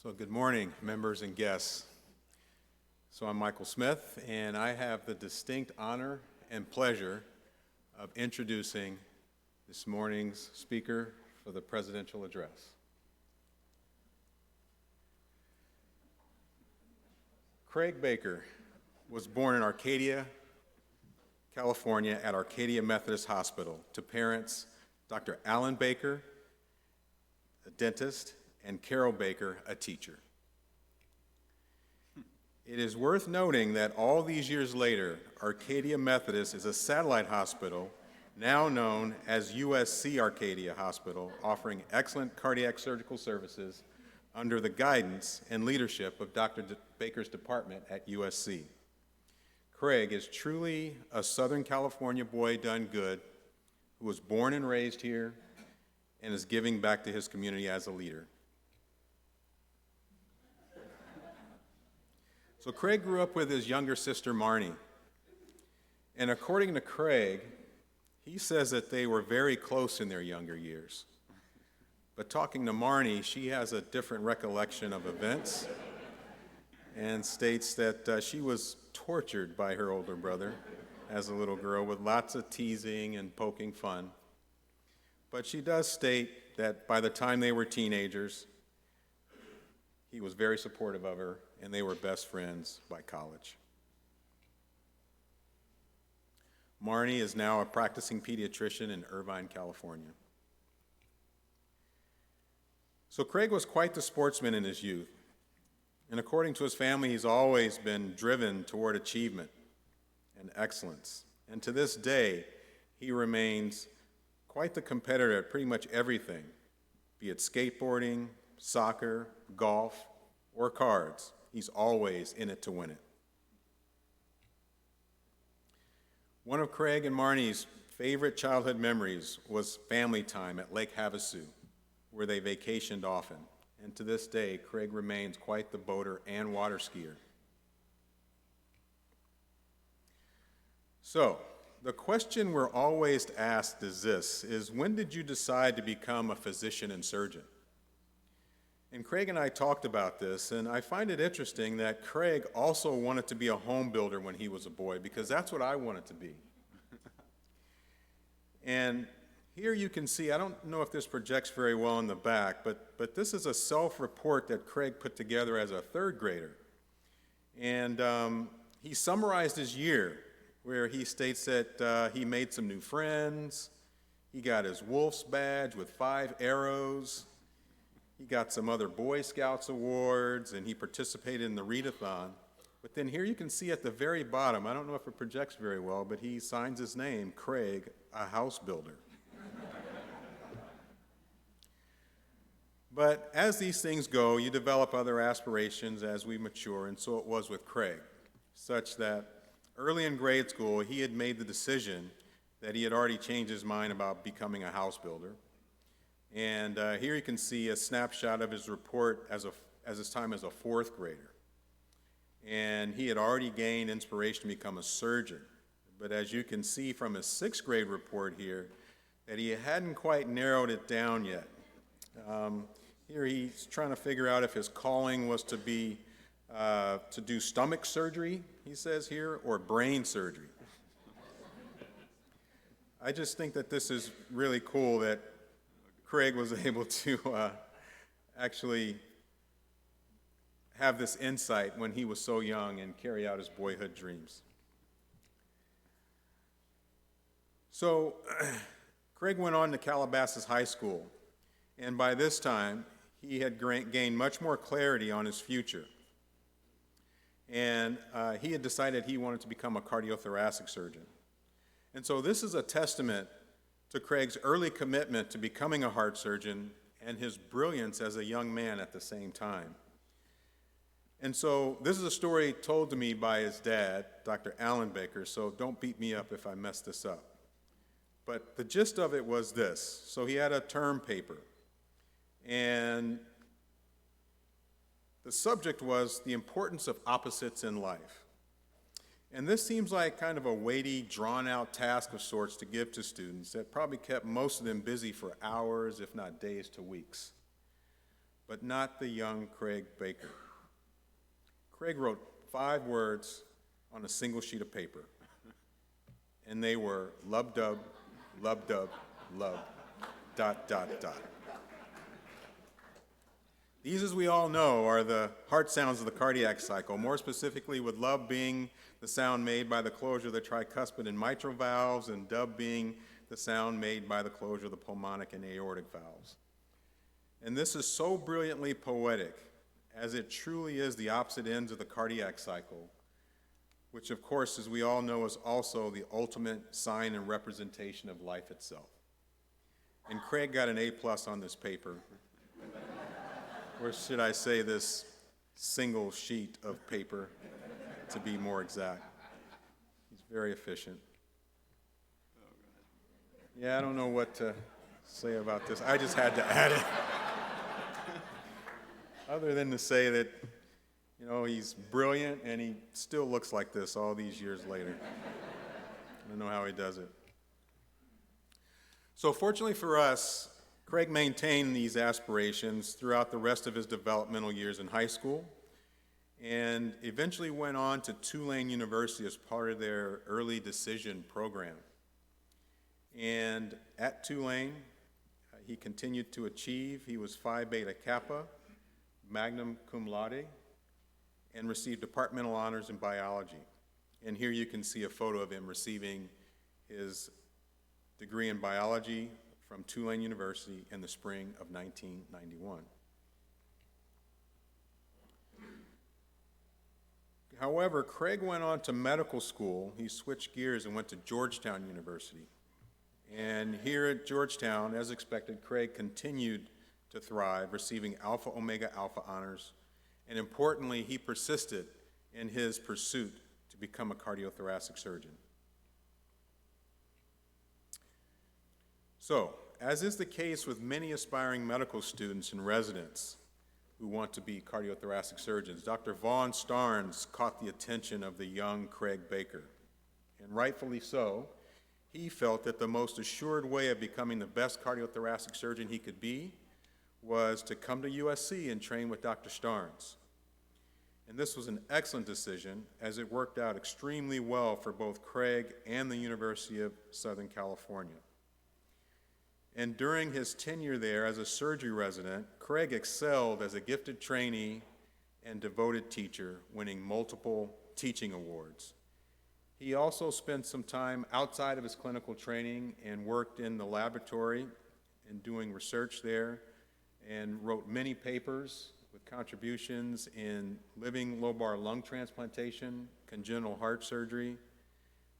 So good morning, members and guests. So I'm Michael Smith, and I have the distinct honor and pleasure of introducing this morning's speaker for the presidential address. Craig Baker was born in Arcadia, California at Arcadia Methodist Hospital to parents Dr. Alan Baker, a dentist, and Carol Baker, a teacher. It is worth noting that all these years later, Arcadia Methodist is a satellite hospital now known as USC Arcadia Hospital, offering excellent cardiac surgical services under the guidance and leadership of Dr. Baker's department at USC. Craig is truly a Southern California boy done good who was born and raised here and is giving back to his community as a leader. So Craig grew up with his younger sister, Marnie. And according to Craig, he says that they were very close in their younger years. But talking to Marnie, she has a different recollection of events and states that she was tortured by her older brother as a little girl with lots of teasing and poking fun. But she does state that by the time they were teenagers, he was very supportive of her, and they were best friends by college. Marnie is now a practicing pediatrician in Irvine, California. So Craig was quite the sportsman in his youth, and according to his family, he's always been driven toward achievement and excellence. And to this day, he remains quite the competitor at pretty much everything, be it skateboarding, soccer, golf, or cards. He's always in it to win it. One of Craig and Marnie's favorite childhood memories was family time at Lake Havasu, where they vacationed often. And to this day, Craig remains quite the boater and water skier. So, the question we're always asked is this, when did you decide to become a physician and surgeon? And Craig and I talked about this, and I find it interesting that Craig also wanted to be a home builder when he was a boy, because that's what I wanted to be. And here you can see, I don't know if this projects very well in the back, but this is a self-report that Craig put together as a third grader. And he summarized his year, where he states that he made some new friends, he got his Wolf's badge with 5 arrows, he got some other Boy Scouts awards, and he participated in the readathon. But then here you can see at the very bottom, I don't know if it projects very well, but he signs his name, Craig, a house builder. But as these things go, you develop other aspirations as we mature, and so it was with Craig, such that early in grade school, he had made the decision that he had already changed his mind about becoming a house builder. And here you can see a snapshot of his report as his time as a 4th grader. And he had already gained inspiration to become a surgeon. But as you can see from his 6th grade report here, that he hadn't quite narrowed it down yet. Here he's trying to figure out if his calling was to be to do stomach surgery, he says here, or brain surgery. I just think that this is really cool that Craig was able to actually have this insight when he was so young and carry out his boyhood dreams. So Craig went on to Calabasas High School, and by this time he had gained much more clarity on his future. And he had decided he wanted to become a cardiothoracic surgeon. And so this is a testament to Craig's early commitment to becoming a heart surgeon and his brilliance as a young man at the same time. And so this is a story told to me by his dad, Dr. Alan Baker, so don't beat me up if I mess this up. But the gist of it was this. So he had a term paper, and the subject was the importance of opposites in life. And this seems like kind of a weighty, drawn-out task of sorts to give to students that probably kept most of them busy for hours, if not days to weeks. but not the young Craig Baker. Craig wrote 5 words on a single sheet of paper, and they were lub-dub, love, ... These, as we all know, are the heart sounds of the cardiac cycle, more specifically with lub being the sound made by the closure of the tricuspid and mitral valves, and dub being the sound made by the closure of the pulmonic and aortic valves. And this is so brilliantly poetic, as it truly is the opposite ends of the cardiac cycle, which of course, as we all know, is also the ultimate sign and representation of life itself. And Craig got an A+ on this paper, or should I say this single sheet of paper, to be more exact. He's very efficient. Yeah, I don't know what to say about this. I just had to add it. Other than to say that, you know, he's brilliant and he still looks like this all these years later. I don't know how he does it. So fortunately for us, Craig maintained these aspirations throughout the rest of his developmental years in high school, and eventually went on to Tulane University as part of their early decision program. And at Tulane, he continued to achieve. He was Phi Beta Kappa, magna cum laude, and received departmental honors in biology. And here you can see a photo of him receiving his degree in biology from Tulane University in the spring of 1991. However, Craig went on to medical school. He switched gears and went to Georgetown University. And here at Georgetown, as expected, Craig continued to thrive, receiving Alpha Omega Alpha honors. And importantly, he persisted in his pursuit to become a cardiothoracic surgeon. So, as is the case with many aspiring medical students and residents who want to be cardiothoracic surgeons, Dr. Vaughn Starnes caught the attention of the young Craig Baker. And rightfully so, he felt that the most assured way of becoming the best cardiothoracic surgeon he could be was to come to USC and train with Dr. Starnes. And this was an excellent decision, as it worked out extremely well for both Craig and the University of Southern California. And during his tenure there as a surgery resident, Craig excelled as a gifted trainee and devoted teacher, winning multiple teaching awards. He also spent some time outside of his clinical training and worked in the laboratory and doing research there, and wrote many papers with contributions in living lobar lung transplantation, congenital heart surgery,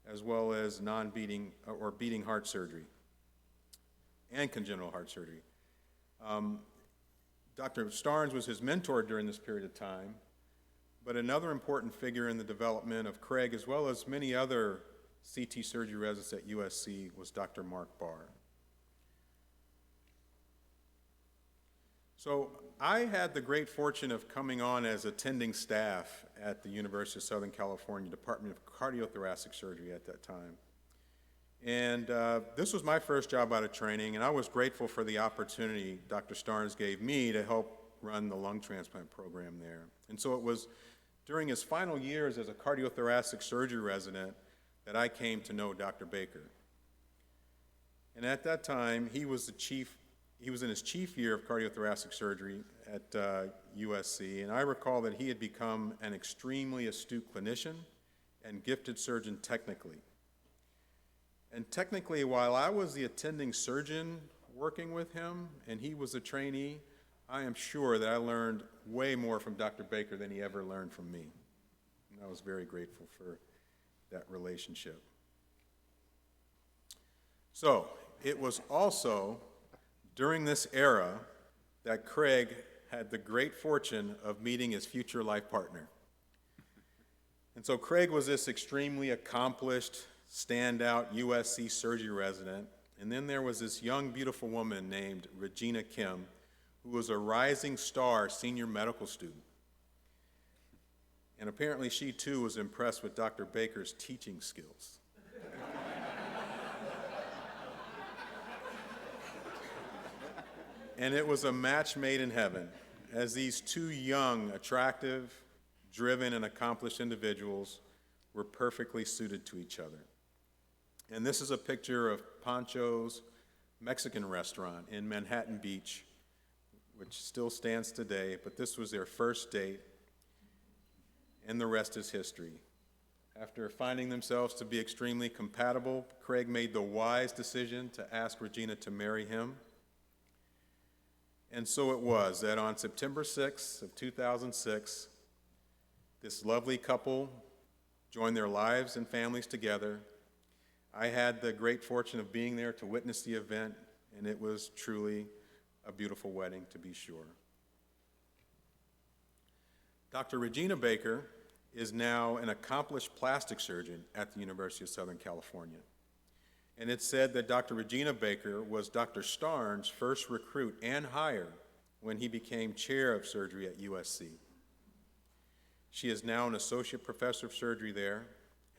as well as non-beating or beating heart surgery and congenital heart surgery. Dr. Starnes was his mentor during this period of time, but another important figure in the development of Craig, as well as many other CT surgery residents at USC, was Dr. Mark Barr. So I had the great fortune of coming on as attending staff at the University of Southern California Department of Cardiothoracic Surgery at that time. And this was my first job out of training, and I was grateful for the opportunity Dr. Starnes gave me to help run the lung transplant program there. And so it was during his final years as a cardiothoracic surgery resident that I came to know Dr. Baker. And at that time, he was in his chief year of cardiothoracic surgery at USC, and I recall that he had become an extremely astute clinician and gifted surgeon technically. And technically, while I was the attending surgeon working with him and he was a trainee, I am sure that I learned way more from Dr. Baker than he ever learned from me. And I was very grateful for that relationship. So, it was also during this era that Craig had the great fortune of meeting his future life partner. And so Craig was this extremely accomplished, standout USC surgery resident, and then there was this young, beautiful woman named Regina Kim, who was a rising star senior medical student. And apparently she too was impressed with Dr. Baker's teaching skills. And it was a match made in heaven, as these two young, attractive, driven, and accomplished individuals were perfectly suited to each other. And this is a picture of Pancho's Mexican restaurant in Manhattan Beach, which still stands today, but this was their first date, and the rest is history. After finding themselves to be extremely compatible, Craig made the wise decision to ask Regina to marry him. And so it was that on September 6th of 2006, this lovely couple joined their lives and families together. I had the great fortune of being there to witness the event, and it was truly a beautiful wedding, to be sure. Dr. Regina Baker is now an accomplished plastic surgeon at the University of Southern California. And it's said that Dr. Regina Baker was Dr. Starnes' first recruit and hire when he became chair of surgery at USC. She is now an associate professor of surgery there,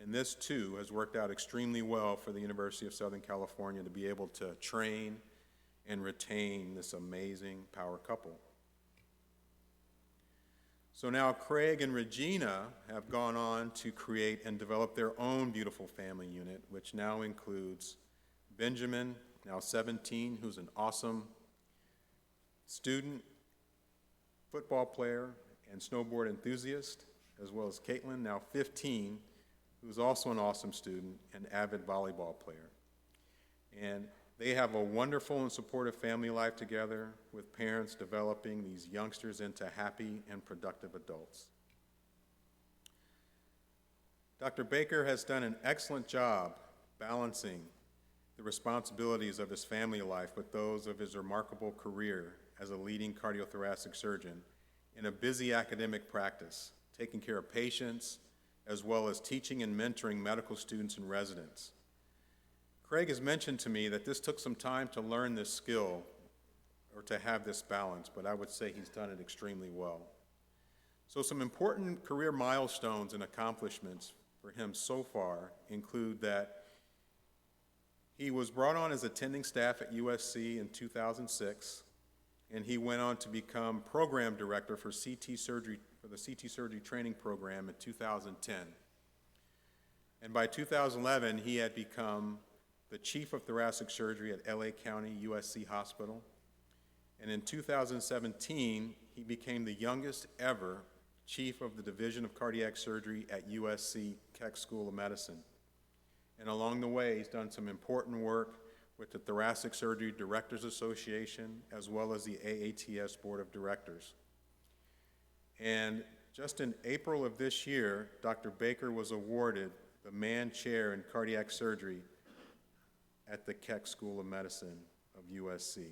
and this too has worked out extremely well for the University of Southern California to be able to train and retain this amazing power couple. So now Craig and Regina have gone on to create and develop their own beautiful family unit, which now includes Benjamin, now 17, who's an awesome student, football player, and snowboard enthusiast, as well as Caitlin, now 15, who's also an awesome student and avid volleyball player. And they have a wonderful and supportive family life together, with parents developing these youngsters into happy and productive adults. Dr. Baker has done an excellent job balancing the responsibilities of his family life with those of his remarkable career as a leading cardiothoracic surgeon in a busy academic practice, taking care of patients, as well as teaching and mentoring medical students and residents. Craig has mentioned to me that this took some time to learn this skill or to have this balance, but I would say he's done it extremely well. So some important career milestones and accomplishments for him so far include that he was brought on as attending staff at USC in 2006, and he went on to become program director for CT surgery, for the CT surgery training program in 2010. And by 2011, he had become the chief of thoracic surgery at LA County USC Hospital. And in 2017, he became the youngest ever chief of the Division of Cardiac Surgery at USC Keck School of Medicine. And along the way, he's done some important work with the Thoracic Surgery Directors Association, as well as the AATS Board of Directors. And just in April of this year, Dr. Baker was awarded the Mann Chair in Cardiac Surgery at the Keck School of Medicine of USC.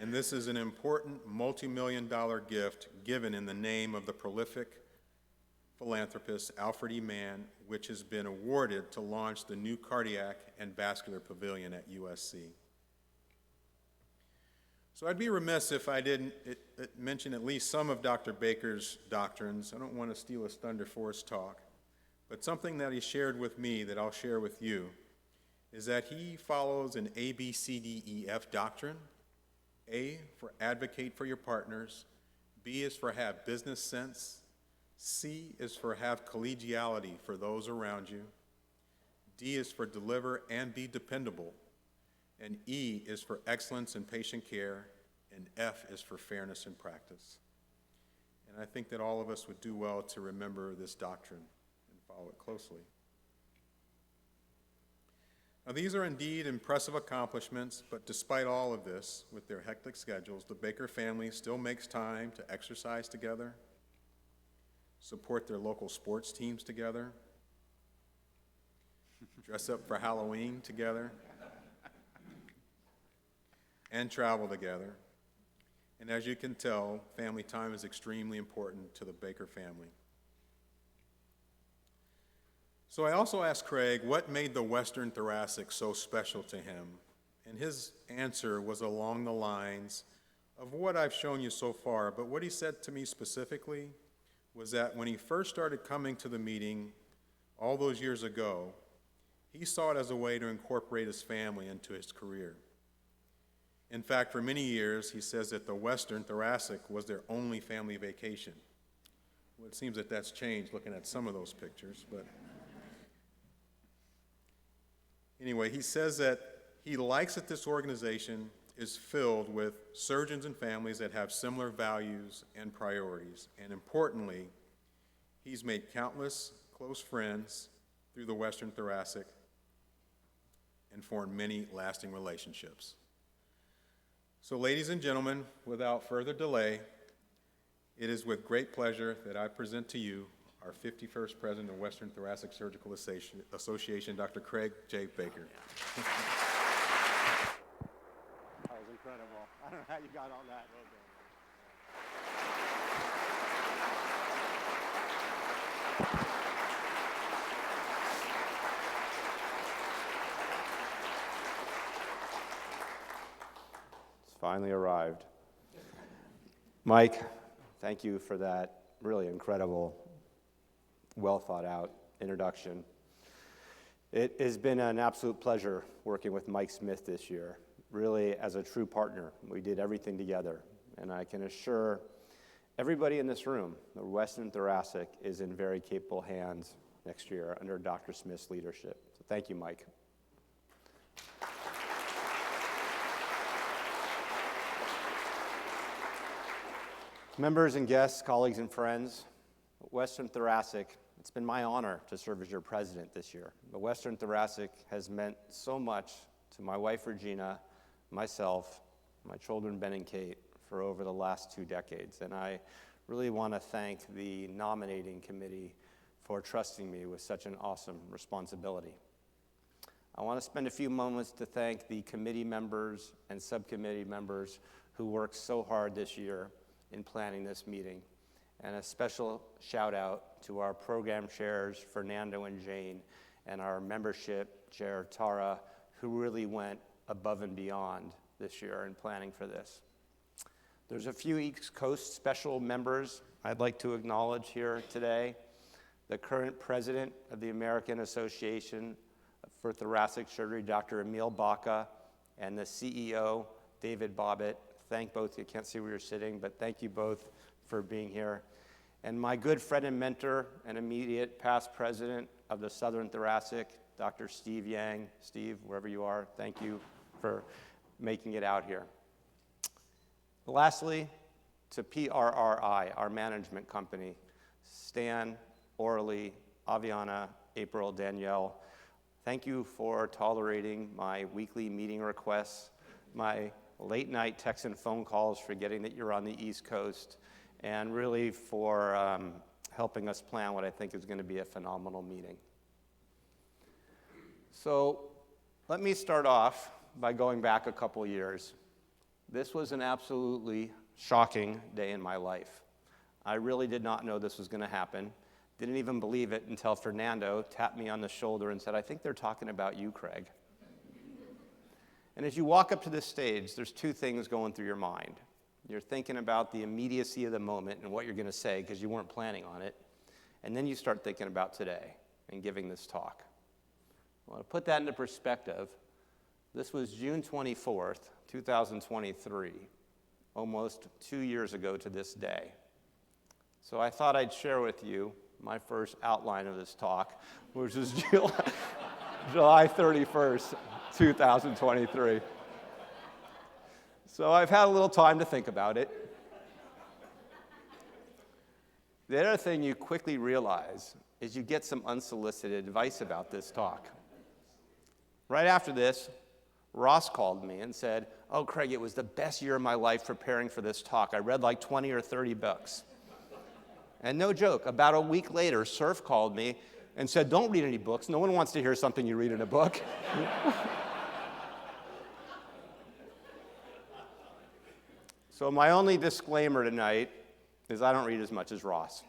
And this is an important multi-million-dollar gift given in the name of the prolific philanthropist Alfred E. Mann, which has been awarded to launch the new cardiac and vascular pavilion at USC. So I'd be remiss if I didn't mention at least some of Dr. Baker's doctrines. I don't want to steal his thunder for his talk, but something that he shared with me that I'll share with you is that he follows an ABCDEF doctrine. A, for advocate for your partners. B is for have business sense. C is for have collegiality for those around you. D is for deliver and be dependable. And E is for excellence in patient care. And F is for fairness in practice. And I think that all of us would do well to remember this doctrine and follow it closely. Now, these are indeed impressive accomplishments, but despite all of this, with their hectic schedules, the Baker family still makes time to exercise together, support their local sports teams together, dress up for Halloween together, and travel together. And as you can tell, family time is extremely important to the Baker family. So I also asked Craig what made the Western Thoracic so special to him, and his answer was along the lines of what I've shown you so far, but what he said to me specifically was that when he first started coming to the meeting all those years ago, he saw it as a way to incorporate his family into his career. In fact, for many years, he says that the Western Thoracic was their only family vacation. Well, it seems that that's changed looking at some of those pictures, but anyway, he says that he likes that this organization is filled with surgeons and families that have similar values and priorities. And importantly, he's made countless close friends through the Western Thoracic and formed many lasting relationships. So, ladies and gentlemen, without further delay, it is with great pleasure that I present to you our 51st President of Western Thoracic Surgical Association, Dr. Craig J. Baker. That was incredible. I don't know how you got all that. It's finally arrived. Mike, thank you for that really incredible, well thought out introduction. It has been an absolute pleasure working with Mike Smith this year, really as a true partner. We did everything together, and I can assure everybody in this room, the Western Thoracic is in very capable hands next year under Dr. Smith's leadership. So thank you, Mike. Members and guests, colleagues and friends, Western Thoracic, it's been my honor to serve as your president this year. The Western Thoracic has meant so much to my wife, Regina, myself, my children, Ben and Kate, for over the last 2 decades. And I really want to thank the nominating committee for trusting me with such an awesome responsibility. I want to spend a few moments to thank the committee members and subcommittee members who worked so hard this year in planning this meeting. And a special shout out to our program chairs, Fernando and Jane, and our membership chair, Tara, who really went above and beyond this year in planning for this. There's a few East Coast special members I'd like to acknowledge here today. The current president of the American Association for Thoracic Surgery, Dr. Emil Baca, and the CEO, David Bobbitt. Thank both of you. Can't see where you're sitting, but thank you both for being here. And my good friend and mentor and immediate past president of the Southern Thoracic, Dr. Steve Yang. Steve, wherever you are, thank you for making it out here. Lastly, to PRRI, our management company, Stan, Orly, Aviana, April, Danielle, thank you for tolerating my weekly meeting requests, my late night texts and phone calls, forgetting that you're on the East Coast, and really for helping us plan what I think is going to be a phenomenal meeting. So let me start off by going back a couple years. This was an absolutely shocking day in my life. I really did not know this was going to happen. Didn't even believe it until Fernando tapped me on the shoulder and said, "I think they're talking about you, Craig." And as you walk up to this stage, there's 2 things going through your mind. You're thinking about the immediacy of the moment and what you're going to say because you weren't planning on it. And then you start thinking about today and giving this talk. Well, to put that into perspective, this was June 24th, 2023, almost 2 years ago to this day. So I thought I'd share with you my first outline of this talk, which is July 31st, 2023. So I've had a little time to think about it. The other thing you quickly realize is you get some unsolicited advice about this talk. Right after this, Ross called me and said, "Oh, Craig, it was the best year of my life preparing for this talk. I read like 20 or 30 books." And no joke, about a week later, Surf called me and said, "Don't read any books. No one wants to hear something you read in a book." So my only disclaimer tonight is I don't read as much as Ross.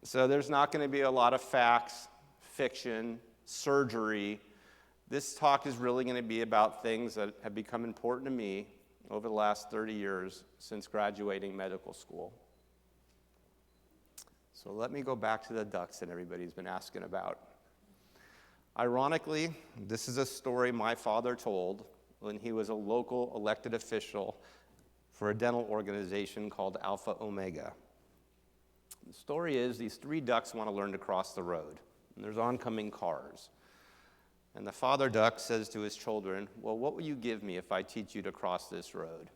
So there's not going to be a lot of facts, fiction, surgery. This talk is really going to be about things that have become important to me over the last 30 years since graduating medical school. So let me go back to the ducks that everybody's been asking about. Ironically, this is a story my father told when he was a local elected official for a dental organization called Alpha Omega. The story is these three ducks want to learn to cross the road, and there's oncoming cars. And the father duck says to his children, well, what will you give me if I teach you to cross this road?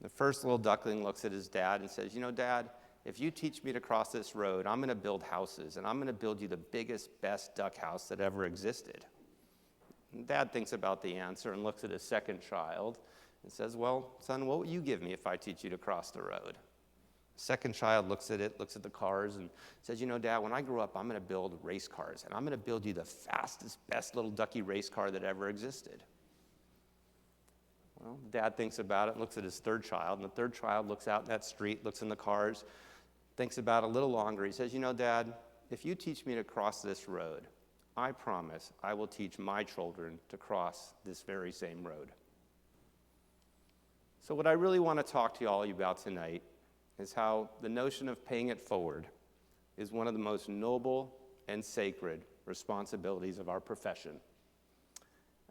The first little duckling looks at his dad and says, you know, Dad, if you teach me to cross this road, I'm going to build houses, and I'm going to build you the biggest, best duck house that ever existed. And Dad thinks about the answer and looks at his second child and says, well, son, what will you give me if I teach you to cross the road? Second child looks at it, looks at the cars, and says, you know, Dad, when I grow up, I'm going to build race cars, and I'm going to build you the fastest, best little ducky race car that ever existed. Well, Dad thinks about it and looks at his third child, and the third child looks out in that street, looks in the cars, thinks about it a little longer. He says, you know, Dad, if you teach me to cross this road, I promise I will teach my children to cross this very same road. So what I really want to talk to all of you about tonight is how the notion of paying it forward is one of the most noble and sacred responsibilities of our profession.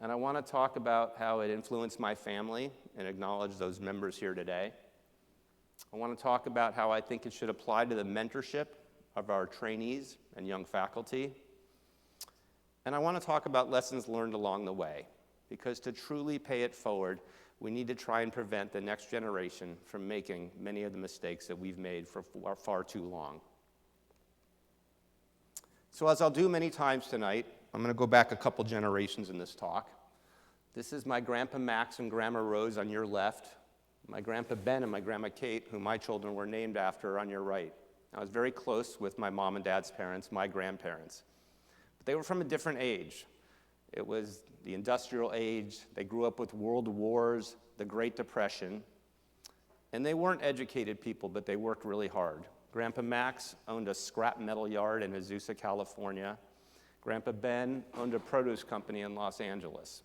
And I want to talk about how it influenced my family and acknowledge those members here today. I want to talk about how I think it should apply to the mentorship of our trainees and young faculty. And I want to talk about lessons learned along the way, because to truly pay it forward, we need to try and prevent the next generation from making many of the mistakes that we've made for far too long. So as I'll do many times tonight, I'm going to go back a couple generations in this talk. This is my Grandpa Max and Grandma Rose on your left, my Grandpa Ben and my Grandma Kate, who my children were named after, on your right. I was very close with my mom and dad's parents, my grandparents. But they were from a different age. It was the industrial age. They grew up with world wars, the Great Depression. And they weren't educated people, but they worked really hard. Grandpa Max owned a scrap metal yard in Azusa, California. Grandpa Ben owned a produce company in Los Angeles.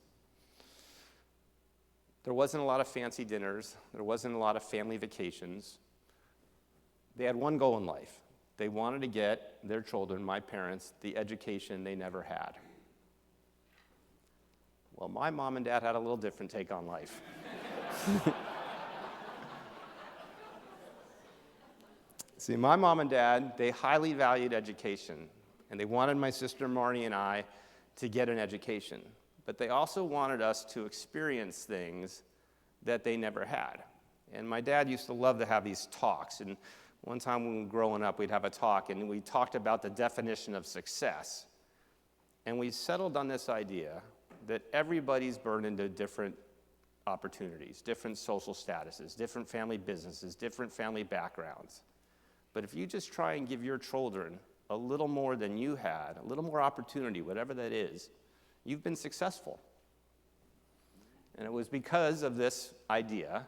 There wasn't a lot of fancy dinners. There wasn't a lot of family vacations. They had one goal in life. They wanted to get their children, my parents, the education they never had. Well, my mom and dad had a little different take on life. See, my mom and dad, they highly valued education, and they wanted my sister Marnie and I to get an education. But they also wanted us to experience things that they never had. And my dad used to love to have these talks. And one time when we were growing up, we'd have a talk, and we talked about the definition of success. And we settled on this idea that everybody's born into different opportunities, different social statuses, different family businesses, different family backgrounds. But if you just try and give your children a little more than you had, a little more opportunity, whatever that is, you've been successful. And it was because of this idea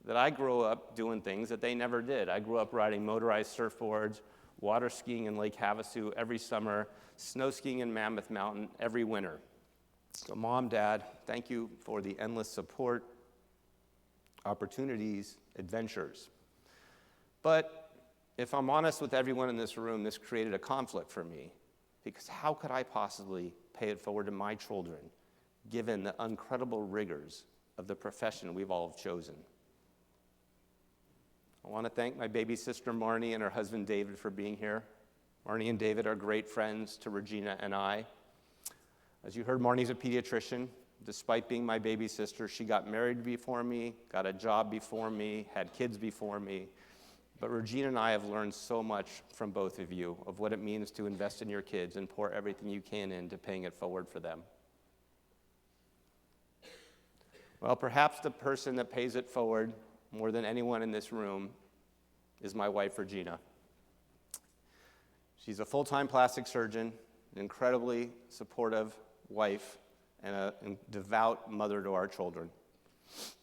that I grew up doing things that they never did. I grew up riding motorized surfboards, water skiing in Lake Havasu every summer, snow skiing in Mammoth Mountain every winter. So Mom, Dad, thank you for the endless support, opportunities, adventures. But if I'm honest with everyone in this room, this created a conflict for me, because how could I possibly pay it forward to my children, given the incredible rigors of the profession we've all chosen? I want to thank my baby sister Marnie and her husband David for being here. Marnie and David are great friends to Regina and I. As you heard, Marnie's a pediatrician. Despite being my baby sister, she got married before me, got a job before me, had kids before me. But Regina and I have learned so much from both of you of what it means to invest in your kids and pour everything you can into paying it forward for them. Well, perhaps the person that pays it forward more than anyone in this room is my wife, Regina. She's a full-time plastic surgeon, an incredibly supportive wife, and a devout mother to our children.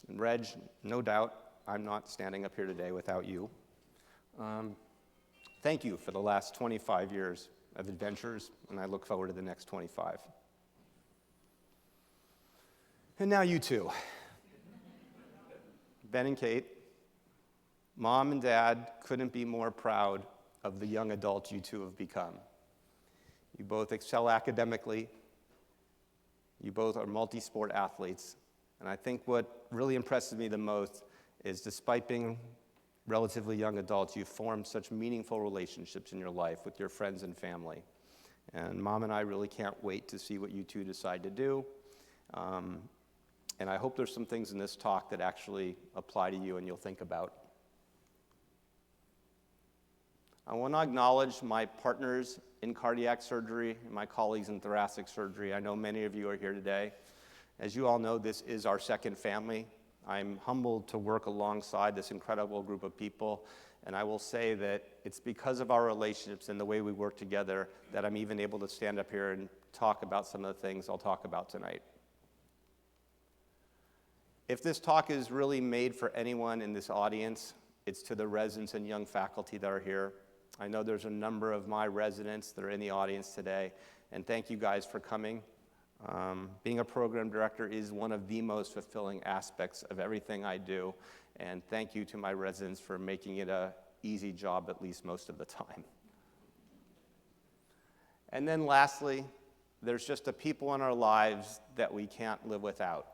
And Reg, no doubt, I'm not standing up here today without you. Thank you for the last 25 years of adventures, and I look forward to the next 25. And now you two, Ben and Kate. Mom and Dad couldn't be more proud of the young adults you two have become. You both excel academically. You both are multi-sport athletes, And I think what really impresses me the most is despite being relatively young adults, you've formed such meaningful relationships in your life with your friends and family. And Mom and I really can't wait to see what you two decide to do. And I hope there's some things in this talk that actually apply to you and you'll think about. I want to acknowledge my partners in cardiac surgery and my colleagues in thoracic surgery. I know many of you are here today. As you all know, this is our second family. I'm humbled to work alongside this incredible group of people, and I will say that it's because of our relationships and the way we work together that I'm even able to stand up here and talk about some of the things I'll talk about tonight. If this talk is really made for anyone in this audience, it's to the residents and young faculty that are here. I know there's a number of my residents that are in the audience today, and thank you guys for coming. Being a program director is one of the most fulfilling aspects of everything I do, and thank you to my residents for making it an easy job at least most of the time. And then lastly, there's just the people in our lives that we can't live without.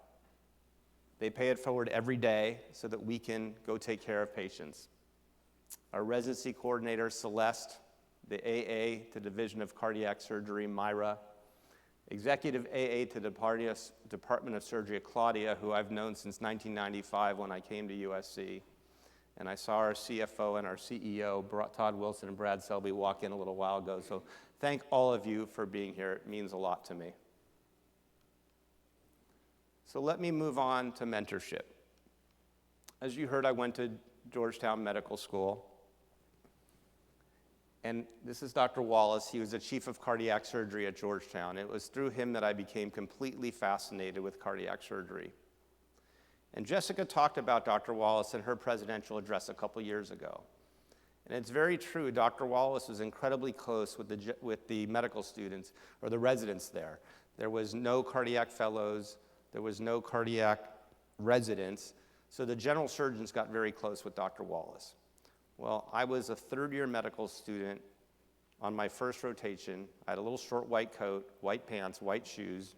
They pay it forward every day so that we can go take care of patients. Our residency coordinator, Celeste, the AA to Division of Cardiac Surgery, Myra, Executive AA to Department of Surgery, Claudia, who I've known since 1995 when I came to USC. And I saw our CFO and our CEO, Todd Wilson and Brad Selby, walk in a little while ago. So thank all of you for being here. It means a lot to me. So let me move on to mentorship. As you heard, I went to Georgetown Medical School. And this is Dr. Wallace. He was the chief of cardiac surgery at Georgetown. It was through him that I became completely fascinated with cardiac surgery. And Jessica talked about Dr. Wallace in her presidential address a couple years ago. And it's very true, Dr. Wallace was incredibly close with the medical students, or the residents there. There was no cardiac fellows, there was no cardiac residents, so the general surgeons got very close with Dr. Wallace. Well, I was a third-year medical student on my first rotation. I had a little short white coat, white pants, white shoes.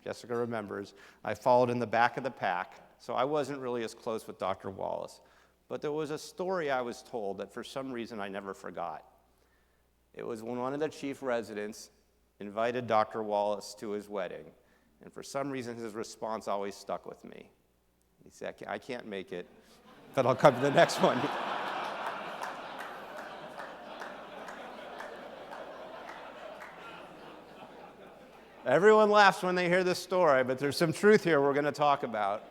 Jessica remembers. I followed in the back of the pack, so I wasn't really as close with Dr. Wallace. But there was a story I was told that for some reason I never forgot. It was when one of the chief residents invited Dr. Wallace to his wedding, and for some reason his response always stuck with me. He said, I can't make it, but I'll come to the next one. Everyone laughs when they hear this story, but there's some truth here we're going to talk about.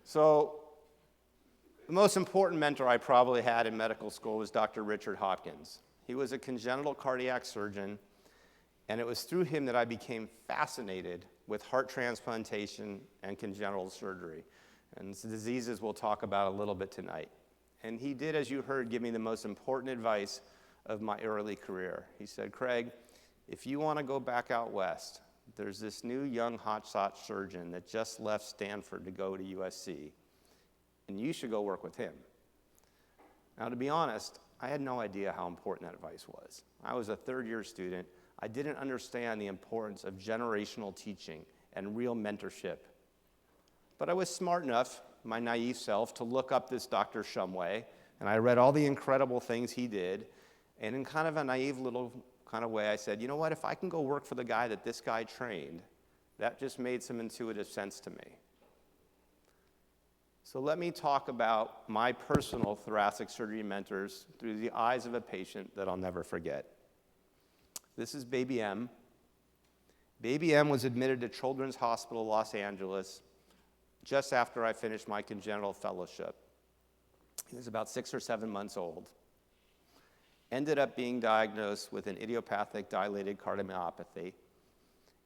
So, the most important mentor I probably had in medical school was Dr. Richard Hopkins. He was a congenital cardiac surgeon, and it was through him that I became fascinated with heart transplantation and congenital surgery. And it's diseases we'll talk about a little bit tonight. And he did, as you heard, give me the most important advice of my early career. He said, Craig, if you want to go back out west, there's this new young hotshot surgeon that just left Stanford to go to USC, and you should go work with him. Now, to be honest, I had no idea how important that advice was. I was a third-year student. I didn't understand the importance of generational teaching and real mentorship. But I was smart enough, my naive self, to look up this Dr. Shumway, and I read all the incredible things he did. And in kind of a naive little kind of way, I said, you know what, if I can go work for the guy that this guy trained, that just made some intuitive sense to me. So let me talk about my personal thoracic surgery mentors through the eyes of a patient that I'll never forget. This is Baby M. Baby M was admitted to Children's Hospital Los Angeles just after I finished my congenital fellowship. He was about 6 or 7 months old. Ended up being diagnosed with an idiopathic dilated cardiomyopathy,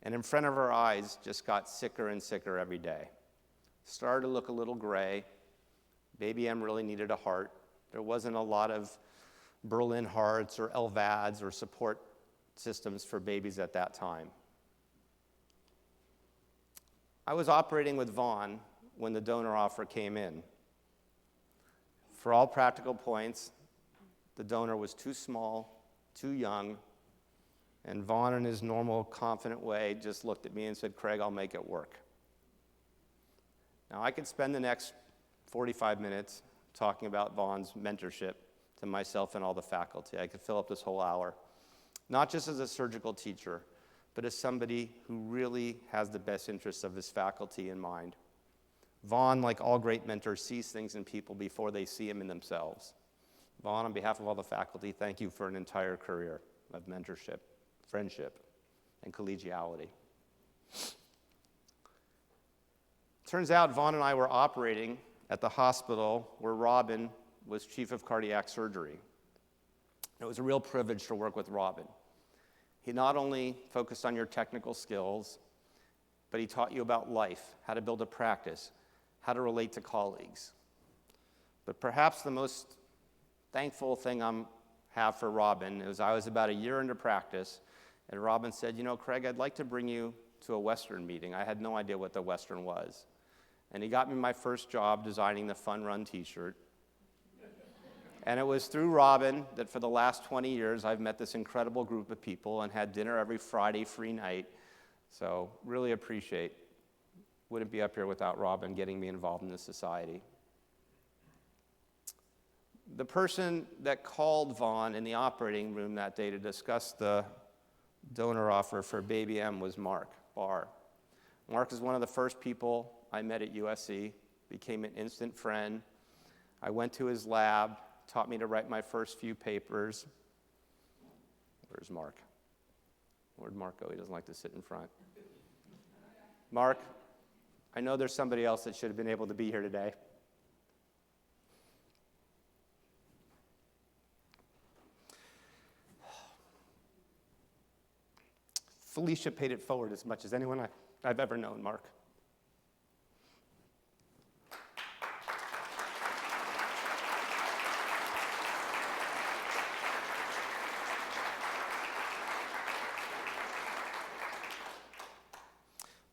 and in front of our eyes just got sicker and sicker every day. Started to look a little gray. Baby M really needed a heart. There wasn't a lot of Berlin hearts or LVADs or support systems for babies at that time. I was operating with Vaughn when the donor offer came in. For all practical points, the donor was too small, too young, And Vaughn, in his normal, confident way, just looked at me and said, "Craig, I'll make it work." Now, I could spend the next 45 minutes talking about Vaughn's mentorship to myself and all the faculty. I could fill up this whole hour, not just as a surgical teacher, but as somebody who really has the best interests of his faculty in mind. Vaughn, like all great mentors, sees things in people before they see them in themselves. Vaughn, on behalf of all the faculty, thank you for an entire career of mentorship, friendship, and collegiality. Turns out Vaughn and I were operating at the hospital where Robin was chief of cardiac surgery. It was a real privilege to work with Robin. He not only focused on your technical skills, but he taught you about life, how to build a practice, how to relate to colleagues. But perhaps the most thankful thing I have for Robin is I was about a year into practice, and Robin said, "Craig, I'd like to bring you to a Western meeting." I had no idea what the Western was. And he got me my first job designing the Fun Run t-shirt. And it was through Robin that for the last 20 years I've met this incredible group of people and had dinner every Friday free night. So really appreciate. Wouldn't be up here without Robin getting me involved in this society. The person that called Vaughn in the operating room that day to discuss the donor offer for Baby M was Mark Barr. Mark is one of the first people I met at USC, became an instant friend. I went to his lab, taught me to write my first few papers. Where's Mark? Where'd Mark go? He doesn't like to sit in front. Mark, I know there's somebody else that should have been able to be here today. Felicia paid it forward as much as anyone I've ever known, Mark.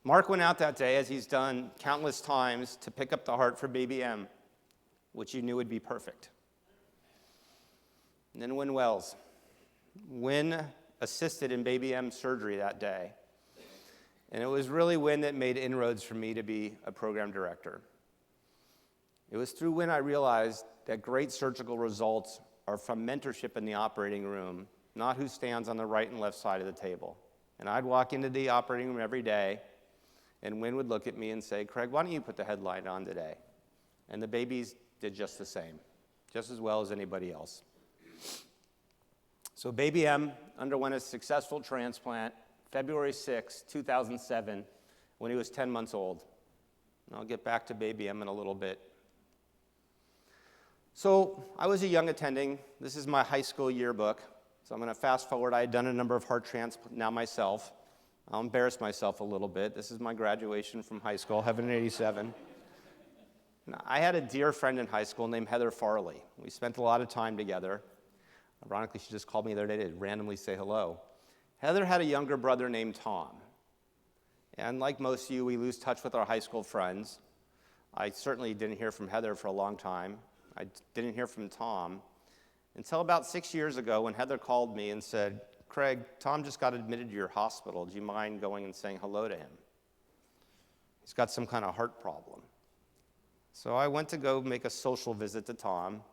Mark went out that day, as he's done countless times, to pick up the heart for Baby M, which he knew would be perfect. And then Wynn Wells. Wynn assisted in Baby M's surgery that day. And it was really Wynn that made inroads for me to be a program director. It was through Wynn I realized that great surgical results are from mentorship in the operating room, not who stands on the right and left side of the table. And I'd walk into the operating room every day, and Wynn would look at me and say, "Craig, why don't you put the headline on today?" And the babies did just the same, just as well as anybody else. So Baby M underwent a successful transplant February 6, 2007, when he was 10 months old. And I'll get back to Baby M in a little bit. So I was a young attending. This is my high school yearbook. So I'm going to fast forward. I had done a number of heart transplants now myself. I'll embarrass myself a little bit. This is my graduation from high school, heaven in 87. I had a dear friend in high school named Heather Farley. We spent a lot of time together. Ironically, she just called me the other day to randomly say hello. Heather had a younger brother named Tom. And like most of you, we lose touch with our high school friends. I certainly didn't hear from Heather for a long time. I didn't hear from Tom until about 6 years ago when Heather called me and said, "Craig, Tom just got admitted to your hospital. Do you mind going and saying hello to him? He's got some kind of heart problem." So I went to go make a social visit to Tom.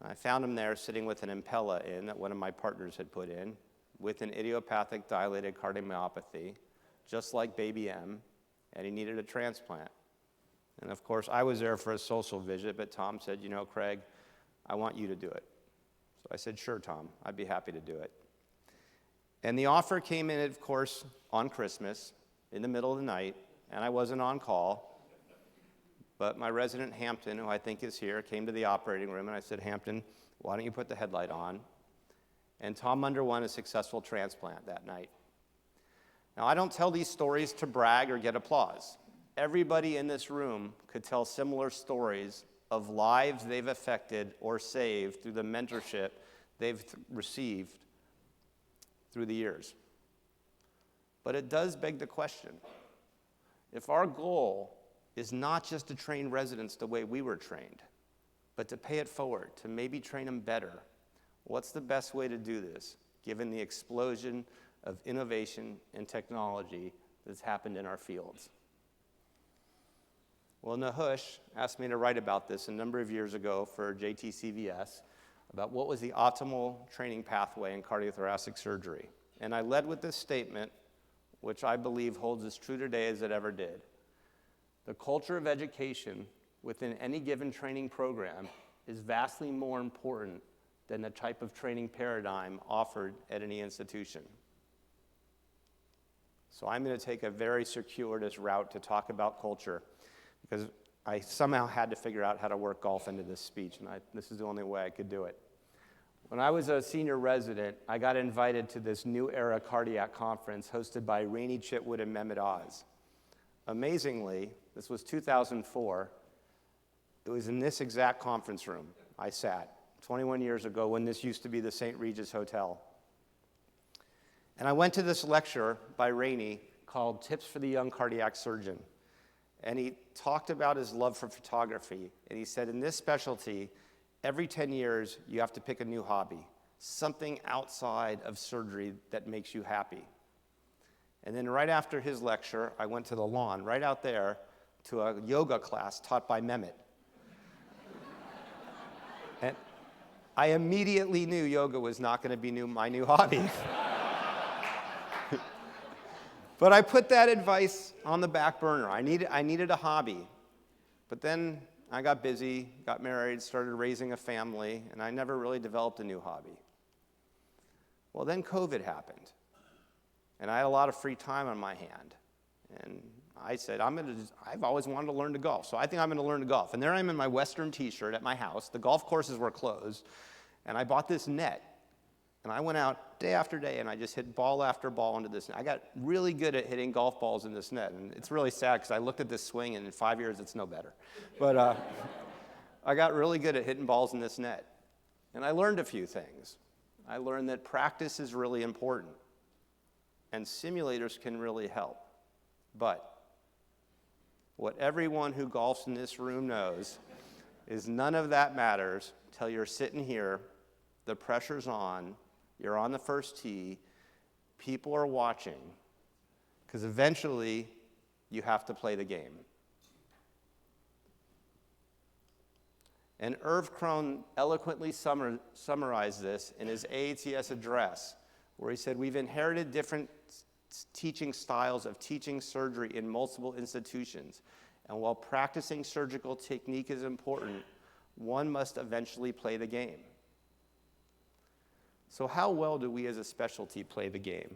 I found him there sitting with an Impella in that one of my partners had put in with an idiopathic dilated cardiomyopathy, just like Baby M, and he needed a transplant. And of course, I was there for a social visit, but Tom said, "Craig, I want you to do it." So I said, "Sure, Tom, I'd be happy to do it." And the offer came in, of course, on Christmas, in the middle of the night, and I wasn't on call. But my resident Hampton, who I think is here, came to the operating room, and I said, "Hampton, why don't you put the headlight on?" And Tom underwent a successful transplant that night. Now, I don't tell these stories to brag or get applause. Everybody in this room could tell similar stories of lives they've affected or saved through the mentorship they've received through the years. But it does beg the question, if our goal is not just to train residents the way we were trained, but to pay it forward, to maybe train them better, what's the best way to do this, given the explosion of innovation and technology that's happened in our fields. Well, Nahush asked me to write about this a number of years ago for JTCVS, about what was the optimal training pathway in cardiothoracic surgery. And I led with this statement, which I believe holds as true today as it ever did. The culture of education within any given training program is vastly more important than the type of training paradigm offered at any institution. So I'm going to take a very circuitous route to talk about culture, because I somehow had to figure out how to work golf into this speech, and this is the only way I could do it. When I was a senior resident, I got invited to this New Era Cardiac Conference hosted by Rainey Chitwood and Mehmet Oz. Amazingly, this was 2004. It was in this exact conference room I sat 21 years ago when this used to be the St. Regis Hotel. And I went to this lecture by Rainey called Tips for the Young Cardiac Surgeon. And he talked about his love for photography. And he said, in this specialty, every 10 years, you have to pick a new hobby, something outside of surgery that makes you happy. And then right after his lecture, I went to the lawn right out there to a yoga class taught by Mehmet. And I immediately knew yoga was not going to be my new hobby. But I put that advice on the back burner. I needed a hobby. But then I got busy, got married, started raising a family, and I never really developed a new hobby. Well, then COVID happened, and I had a lot of free time on my hand. And I said, I've always wanted to learn to golf, so I think I'm going to learn to golf. And there I am in my Western t-shirt at my house. The golf courses were closed, and I bought this net. And I went out day after day, and I just hit ball after ball into this net. I got really good at hitting golf balls in this net, and it's really sad because I looked at this swing, and in 5 years, it's no better. But I got really good at hitting balls in this net. And I learned a few things. I learned that practice is really important, and simulators can really help. But what everyone who golfs in this room knows is none of that matters till you're sitting here, the pressure's on, you're on the first tee, people are watching, because eventually you have to play the game. And Irv Krohn eloquently summarized this in his AATS address, where he said, we've inherited different teaching styles of teaching surgery in multiple institutions, and while practicing surgical technique is important, one must eventually play the game. So how well do we as a specialty play the game?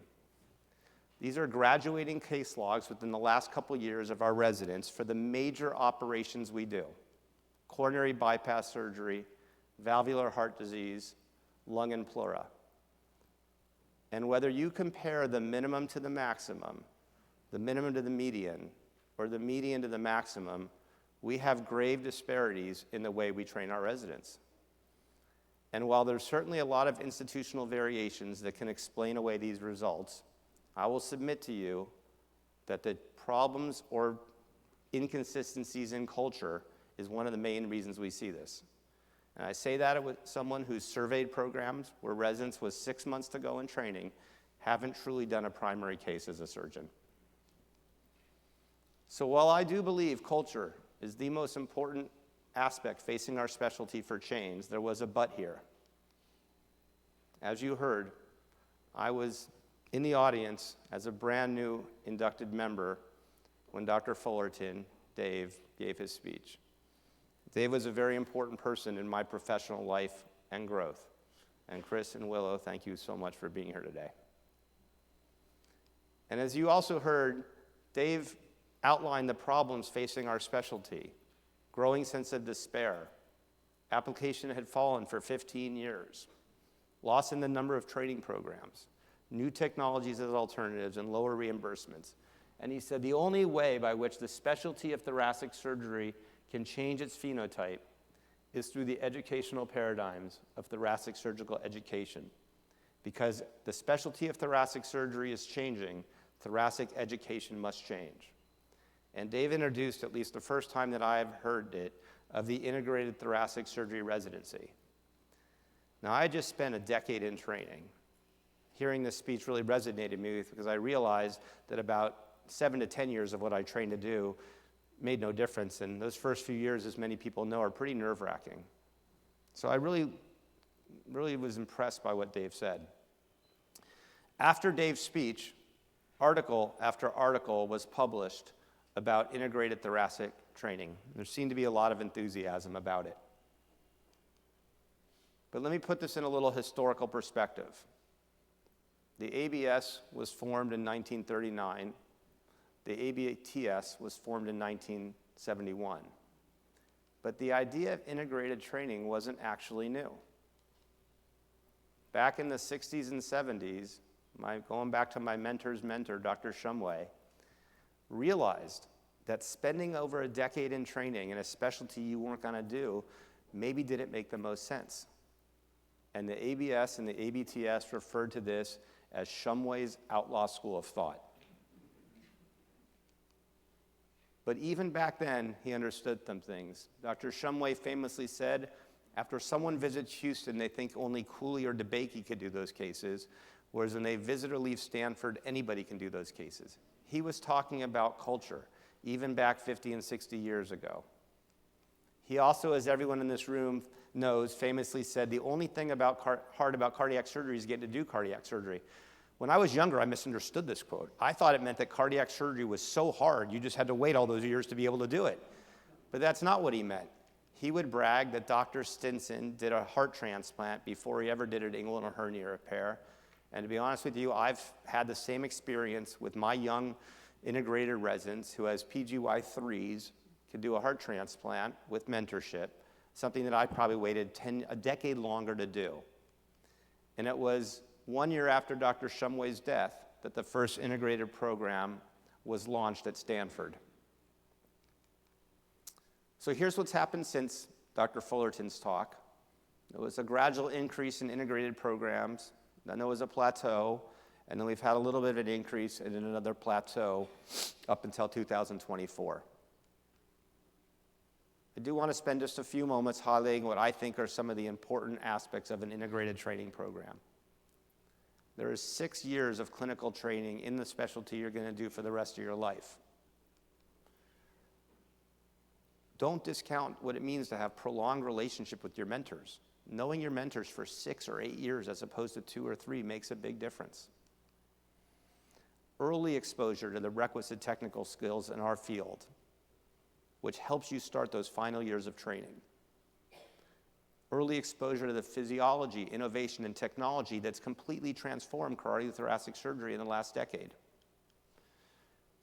These are graduating case logs within the last couple years of our residents for the major operations we do: coronary bypass surgery, valvular heart disease, lung and pleura. And whether you compare the minimum to the maximum, the minimum to the median, or the median to the maximum, we have grave disparities in the way we train our residents. And while there's certainly a lot of institutional variations that can explain away these results, I will submit to you that the problems or inconsistencies in culture is one of the main reasons we see this. And I say that with someone who's surveyed programs where residents with 6 months to go in training haven't truly done a primary case as a surgeon. So while I do believe culture is the most important aspect facing our specialty for change, there was a but here. As you heard, I was in the audience as a brand new inducted member when Dr. Fullerton, Dave, gave his speech. Dave was a very important person in my professional life and growth. And Chris and Willow, thank you so much for being here today. And as you also heard, Dave outlined the problems facing our specialty: growing sense of despair, application had fallen for 15 years, loss in the number of training programs, new technologies as alternatives, and lower reimbursements. And he said the only way by which the specialty of thoracic surgery can change its phenotype is through the educational paradigms of thoracic surgical education. Because the specialty of thoracic surgery is changing, thoracic education must change. And Dave introduced, at least the first time that I've heard it, of the integrated thoracic surgery residency. Now, I just spent a decade in training. hearing this speech really resonated with me because I realized that about 7 to 10 years of what I trained to do made no difference. And those first few years, as many people know, are pretty nerve-wracking. So I really was impressed by what Dave said. After Dave's speech, article after article was published about integrated thoracic training. There seemed to be a lot of enthusiasm about it. But let me put this in a little historical perspective. The ABS was formed in 1939. The ABTS was formed in 1971. But the idea of integrated training wasn't actually new. Back in the 60s and 70s, going back to my mentor's mentor, Dr. Shumway, realized that spending over a decade in training in a specialty you weren't going to do maybe didn't make the most sense. And the ABS and the ABTS referred to this as Shumway's outlaw school of thought. But even back then, he understood some things. Dr. Shumway famously said, after someone visits Houston, they think only Cooley or DeBakey could do those cases, whereas when they visit or leave Stanford, anybody can do those cases. He was talking about culture, even back 50 and 60 years ago. He also, as everyone in this room knows, famously said, the only thing hard about cardiac surgery is getting to do cardiac surgery. When I was younger, I misunderstood this quote. I thought it meant that cardiac surgery was so hard, you just had to wait all those years to be able to do it. But that's not what he meant. He would brag that Dr. Stinson did a heart transplant before he ever did an inguinal hernia repair. And to be honest with you, I've had the same experience with my young integrated residents who has PGY3s, could do a heart transplant with mentorship, something that I probably waited a decade longer to do. And it was 1 year after Dr. Shumway's death that the first integrated program was launched at Stanford. So here's what's happened since Dr. Fullerton's talk. There was a gradual increase in integrated programs, then there was a plateau, and then we've had a little bit of an increase and then another plateau up until 2024. I do want to spend just a few moments highlighting what I think are some of the important aspects of an integrated training program. There is 6 years of clinical training in the specialty you're going to do for the rest of your life. Don't discount what it means to have prolonged relationship with your mentors. Knowing your mentors for 6 or 8 years as opposed to 2 or 3 makes a big difference. Early exposure to the requisite technical skills in our field, which helps you start those final years of training. Early exposure to the physiology, innovation, and technology that's completely transformed cardiothoracic surgery in the last decade.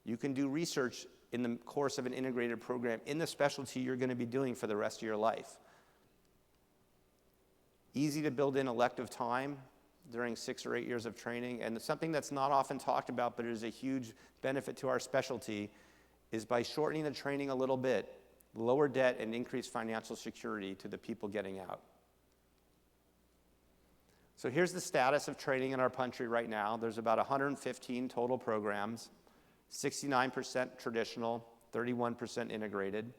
You can do research in the course of an integrated program in the specialty you're going to be doing for the rest of your life. Easy to build in elective time during 6 or 8 years of training, and something that's not often talked about but is a huge benefit to our specialty is by shortening the training a little bit, lower debt and increase financial security to the people getting out. So here's the status of training in our country right now. There's about 115 total programs, 69% traditional, 31% integrated.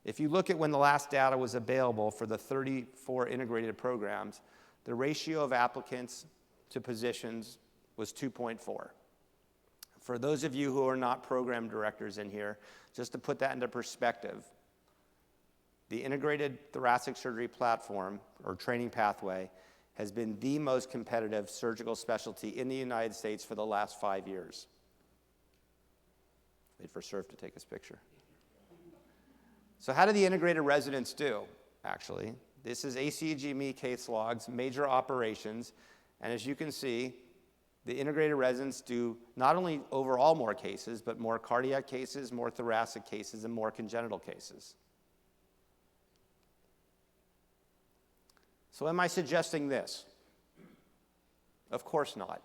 If you look at when the last data was available for the 34 integrated programs, the ratio of applicants to positions was 2.4. For those of you who are not program directors in here, just to put that into perspective, the integrated thoracic surgery platform or training pathway has been the most competitive surgical specialty in the United States for the last 5 years. Wait for Surf to take his picture. So how do the integrated residents do, actually? This is ACGME case logs, major operations, and as you can see, the integrated residents do not only overall more cases, but more cardiac cases, more thoracic cases, and more congenital cases. So am I suggesting this? Of course not.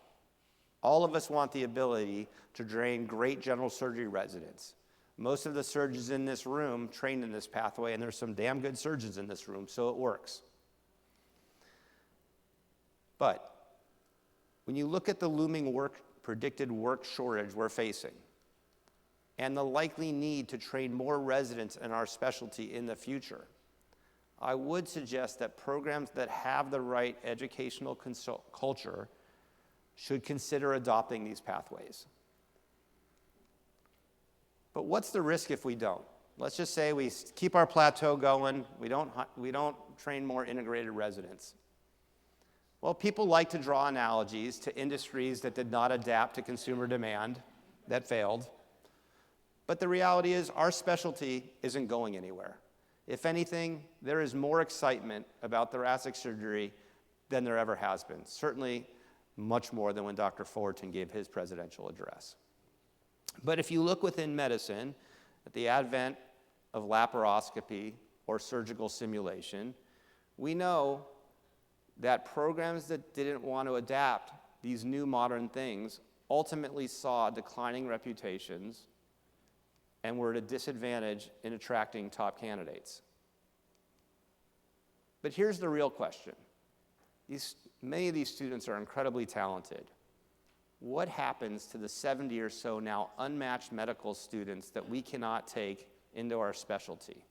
All of us want the ability to train great general surgery residents. Most of the surgeons in this room trained in this pathway, and there's some damn good surgeons in this room, so it works. But when you look at the looming predicted work shortage we're facing, and the likely need to train more residents in our specialty in the future, I would suggest that programs that have the right educational culture should consider adopting these pathways. But what's the risk if we don't? Let's just say we keep our plateau going, we don't train more integrated residents. Well, people like to draw analogies to industries that did not adapt to consumer demand, that failed. But the reality is our specialty isn't going anywhere. If anything, there is more excitement about thoracic surgery than there ever has been. Certainly much more than when Dr. Fullerton gave his presidential address. But if you look within medicine, at the advent of laparoscopy or surgical simulation, we know that programs that didn't want to adapt these new modern things ultimately saw declining reputations and were at a disadvantage in attracting top candidates. But here's the real question. Many of these students are incredibly talented. What happens to the 70 or so now unmatched medical students that we cannot take into our specialty?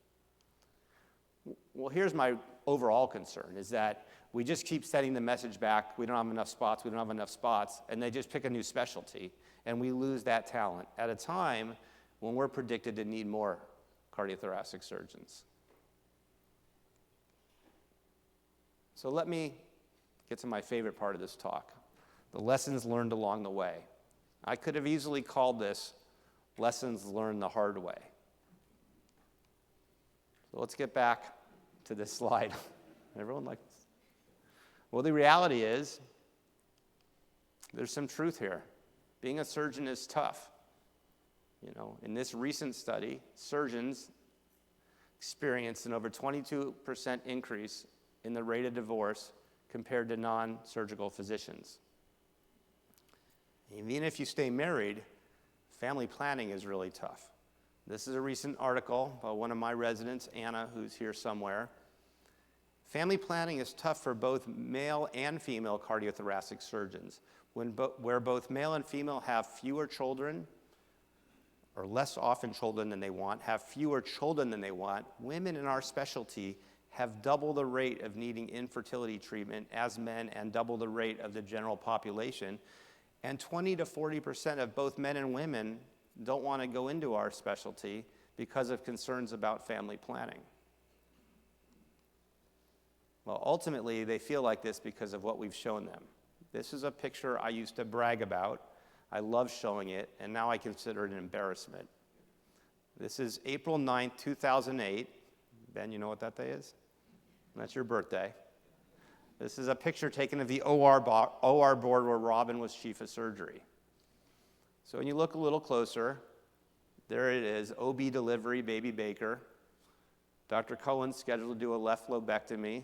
Well, here's my overall concern, is that we just keep sending the message back, we don't have enough spots, and they just pick a new specialty, and we lose that talent at a time when we're predicted to need more cardiothoracic surgeons. So let me get to my favorite part of this talk, the lessons learned along the way. I could have easily called this lessons learned the hard way. So let's get back to this slide. Everyone likes this? Well, the reality is there's some truth here. Being a surgeon is tough. In this recent study, surgeons experienced an over 22% increase in the rate of divorce compared to non-surgical physicians. Even if you stay married, family planning is really tough. This is a recent article by one of my residents, Anna, who's here somewhere. Family planning is tough for both male and female cardiothoracic surgeons. Where both male and female have fewer children, or less often children than they want, have fewer children than they want, women in our specialty have double the rate of needing infertility treatment as men and double the rate of the general population. And 20 to 40% of both men and women don't want to go into our specialty because of concerns about family planning. Well, ultimately, they feel like this because of what we've shown them. This is a picture I used to brag about. I love showing it, and now I consider it an embarrassment. This is April 9th, 2008. Ben, you know what that day is? That's your birthday. This is a picture taken of the OR board where Robin was chief of surgery. So when you look a little closer, there it is, OB delivery, baby Baker. Dr. Cohen's scheduled to do a left thoracotomy.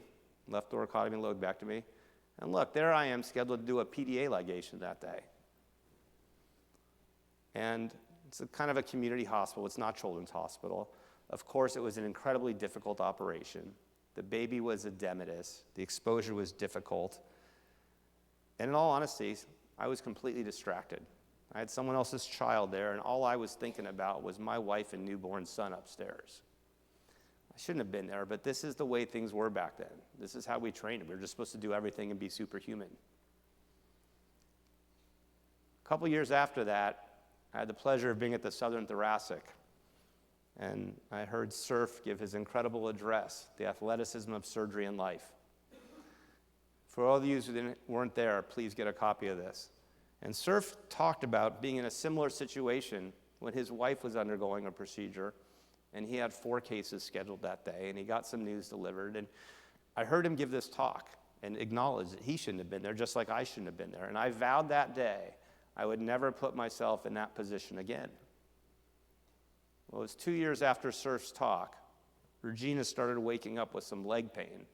And look, there I am scheduled to do a PDA ligation that day. And it's kind of a community hospital. It's not Children's Hospital. Of course, it was an incredibly difficult operation. The baby was edematous. The exposure was difficult. And in all honesty, I was completely distracted. I had someone else's child there, and all I was thinking about was my wife and newborn son upstairs. I shouldn't have been there, but this is the way things were back then. This is how we trained. We were just supposed to do everything and be superhuman. A couple years after that, I had the pleasure of being at the Southern Thoracic, and I heard Surf give his incredible address, The Athleticism of Surgery and Life. For all of you who weren't there, please get a copy of this. And Surf talked about being in a similar situation when his wife was undergoing a procedure, and he had 4 cases scheduled that day, and he got some news delivered. And I heard him give this talk and acknowledge that he shouldn't have been there, just like I shouldn't have been there. And I vowed that day I would never put myself in that position again. Well, it was 2 years after Surf's talk, Regina started waking up with some leg pain.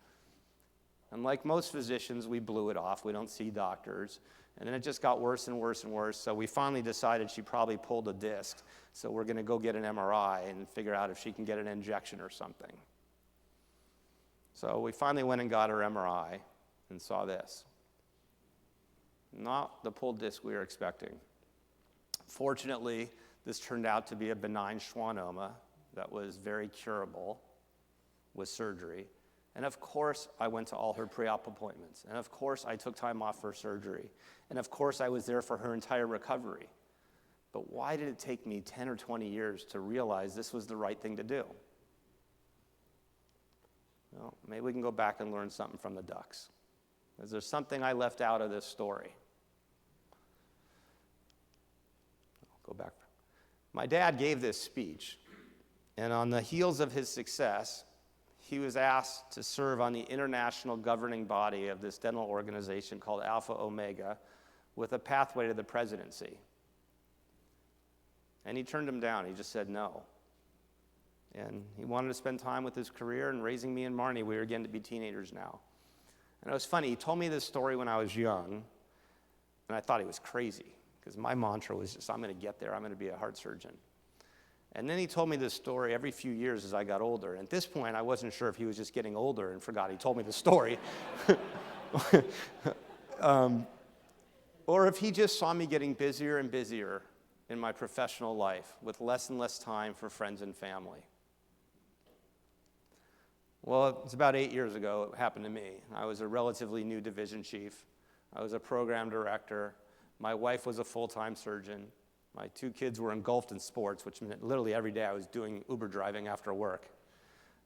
And like most physicians, we blew it off. We don't see doctors. And then it just got worse and worse and worse, so we finally decided she probably pulled a disc. So we're going to go get an MRI and figure out if she can get an injection or something. So we finally went and got her MRI and saw this. Not the pulled disc we were expecting. Fortunately, this turned out to be a benign schwannoma that was very curable with surgery. And of course, I went to all her pre-op appointments. And of course, I took time off for surgery. And of course, I was there for her entire recovery. But why did it take me 10 or 20 years to realize this was the right thing to do? Well, maybe we can go back and learn something from the ducks. Is there something I left out of this story? I'll go back. My dad gave this speech, and on the heels of his success, he was asked to serve on the international governing body of this dental organization called Alpha Omega with a pathway to the presidency. And he turned him down. He just said no. And he wanted to spend time with his career and raising me and Marnie. We were getting to be teenagers now. And it was funny. He told me this story when I was young, and I thought he was crazy because my mantra was just, I'm going to get there. I'm going to be a heart surgeon. And then he told me this story every few years as I got older. And at this point, I wasn't sure if he was just getting older and forgot he told me the story. Or if he just saw me getting busier and busier in my professional life with less and less time for friends and family. Well, it's about 8 years ago it happened to me. I was a relatively new division chief. I was a program director. My wife was a full-time surgeon. My 2 kids were engulfed in sports, which meant literally every day I was doing Uber driving after work.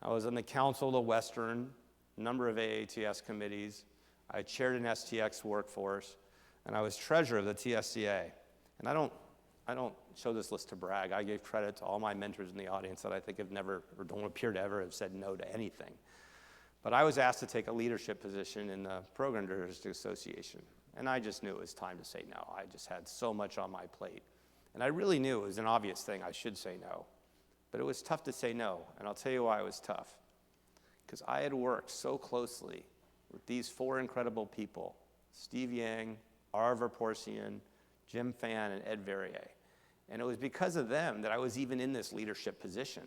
I was on the Council of the Western, a number of AATS committees. I chaired an STX workforce, and I was treasurer of the TSCA. And I don't show this list to brag. I gave credit to all my mentors in the audience that I think have never, or don't appear to ever have said no to anything. But I was asked to take a leadership position in the Program Directors Association, and I just knew it was time to say no. I just had so much on my plate. And I really knew it was an obvious thing I should say no. But it was tough to say no, and I'll tell you why it was tough. Because I had worked so closely with these 4 incredible people, Steve Yang, Arvar Porcian, Jim Fan, and Ed Verrier. And it was because of them that I was even in this leadership position.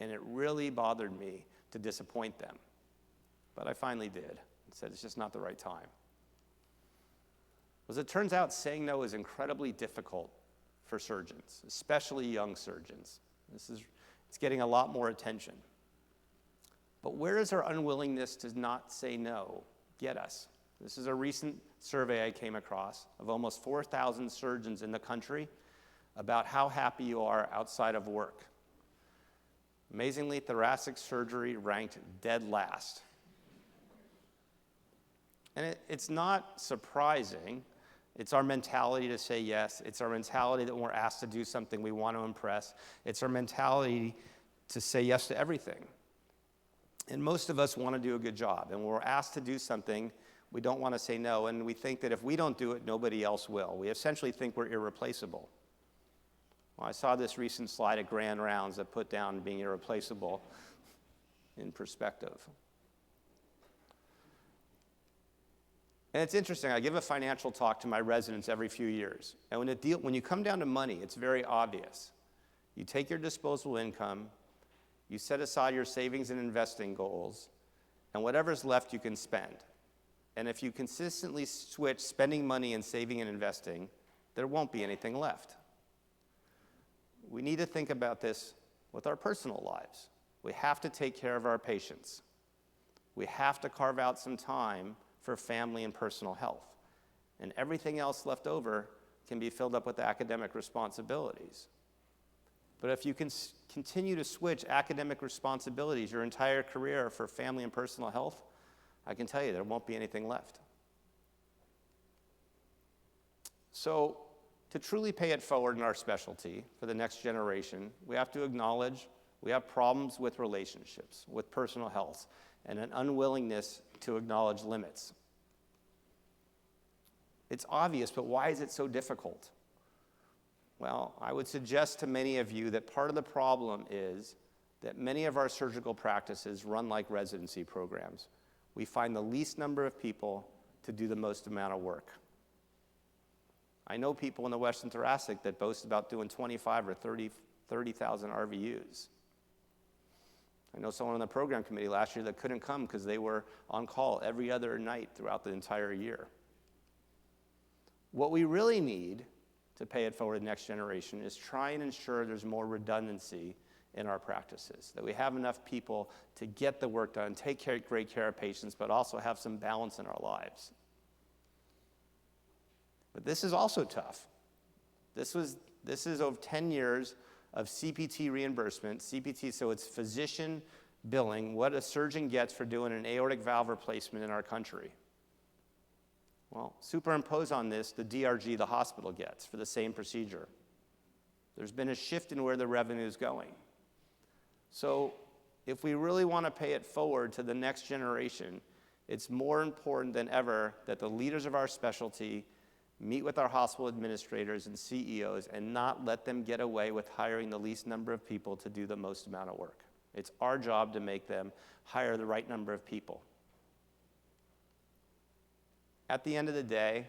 And it really bothered me to disappoint them. But I finally did and said, it's just not the right time. As it turns out, saying no is incredibly difficult for surgeons, especially young surgeons. It's getting a lot more attention. But where does our unwillingness to not say no get us? This is a recent survey I came across of almost 4,000 surgeons in the country about how happy you are outside of work. Amazingly, thoracic surgery ranked dead last. And it's not surprising. It's our mentality to say yes. It's our mentality that when we're asked to do something, we want to impress. It's our mentality to say yes to everything. And most of us want to do a good job. And when we're asked to do something, we don't want to say no. And we think that if we don't do it, nobody else will. We essentially think we're irreplaceable. Well, I saw this recent slide at Grand Rounds that put down being irreplaceable in perspective. And it's interesting, I give a financial talk to my residents every few years. And when you come down to money, it's very obvious. You take your disposable income, you set aside your savings and investing goals, and whatever's left you can spend. And if you consistently switch spending money and saving and investing, there won't be anything left. We need to think about this with our personal lives. We have to take care of our patients. We have to carve out some time for family and personal health. And everything else left over can be filled up with academic responsibilities. But if you can continue to switch academic responsibilities your entire career for family and personal health, I can tell you there won't be anything left. So, to truly pay it forward in our specialty for the next generation, we have to acknowledge we have problems with relationships, with personal health, and an unwillingness to acknowledge limits. It's obvious, but why is it so difficult? Well, I would suggest to many of you that part of the problem is that many of our surgical practices run like residency programs. We find the least number of people to do the most amount of work. I know people in the Western Thoracic that boast about doing 25 or 30,000 RVUs. I know someone on the program committee last year that couldn't come because they were on call every other night throughout the entire year. What we really need to pay it forward to the next generation is try and ensure there's more redundancy in our practices, that we have enough people to get the work done, take great care of patients, but also have some balance in our lives. But this is also tough. This is over 10 years of CPT reimbursement. CPT, so it's physician billing, what a surgeon gets for doing an aortic valve replacement in our country. Well, superimpose on this the DRG the hospital gets for the same procedure. There's been a shift in where the revenue is going. So if we really want to pay it forward to the next generation, it's more important than ever that the leaders of our specialty meet with our hospital administrators and CEOs and not let them get away with hiring the least number of people to do the most amount of work. It's our job to make them hire the right number of people. At the end of the day,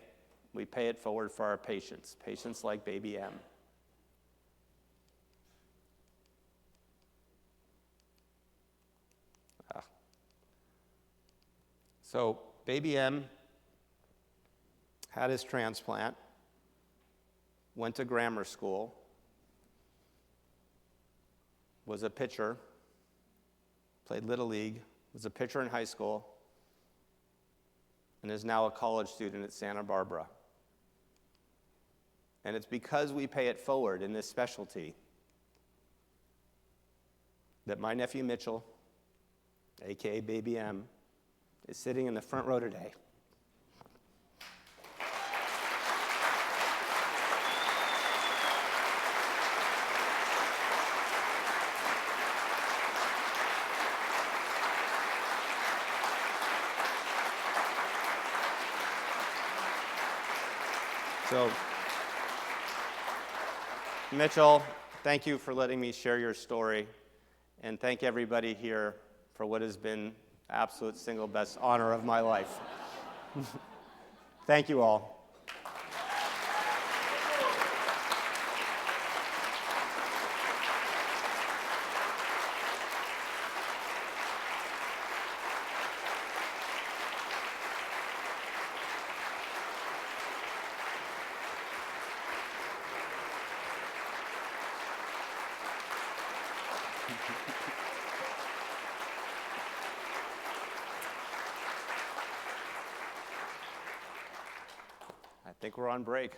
we pay it forward for our patients, patients like baby M. So baby M had his transplant, went to grammar school, was a pitcher, played Little League, was a pitcher in high school, and is now a college student at Santa Barbara. And it's because we pay it forward in this specialty that my nephew Mitchell, AKA Baby M, is sitting in the front row today. So, Mitchell, thank you for letting me share your story, and thank everybody here for what has been absolute single best honor of my life. Thank you all. I think we're on break.